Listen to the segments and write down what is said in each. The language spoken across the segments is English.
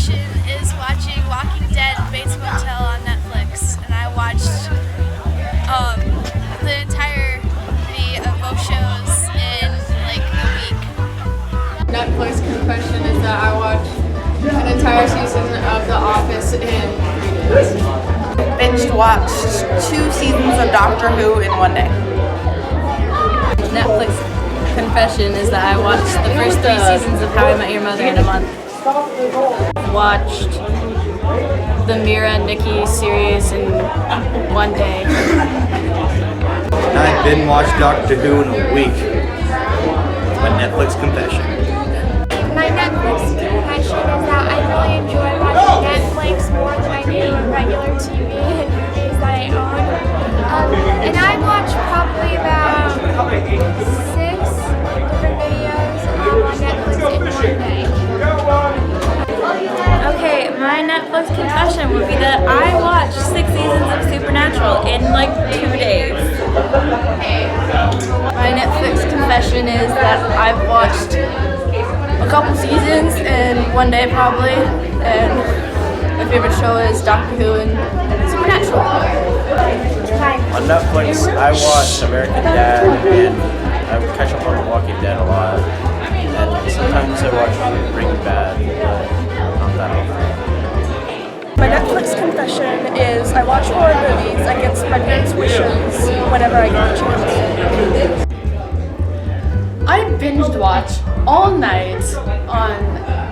confession is watching Walking Dead and Bates Motel on Netflix, and I watched the entirety of both shows in like a week. Netflix confession is that I watched an entire season of The Office in 3 days. Binged watched 2 seasons of Doctor Who in 1 day. Netflix confession is that I watched the first 3 seasons of How I Met Your Mother in a month. Watched the Mira and Nikki series in 1 day. I binge watched Doctor Who in a week. My Netflix confession. My Netflix confession is that I really enjoy watching Netflix more than I do regular TV and movies that I own. And I watch probably about 6 different videos on Netflix in 1 day. Okay, my Netflix confession would be that I watched 6 seasons of Supernatural in like 2 days. My Netflix confession is that I've watched a couple seasons in 1 day probably, and my favorite show is Doctor Who and Supernatural. On Netflix, I watch American Dad and I catch up on The Walking Dead a lot. And sometimes I watch Breaking Bad, but not that often. My Netflix confession is I watch horror movies against my parents' wishes whenever I get a chance. I binged watch all night on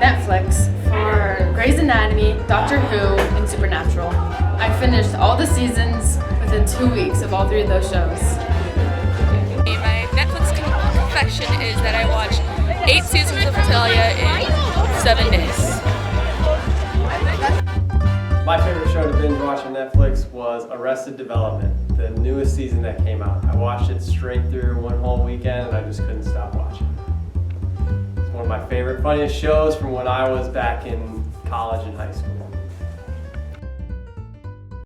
Netflix for Grey's Anatomy, Doctor Who, and Supernatural. I finished all the seasons within 2 weeks of all 3 of those shows. My Netflix confession is that I watched 8 seasons of Italia in 7 days. My favorite show to binge watch on Netflix was Arrested Development, the newest season that came out. I watched it straight through 1 whole weekend and I just couldn't stop watching. It's one of my favorite, funniest shows from when I was back in college and high school.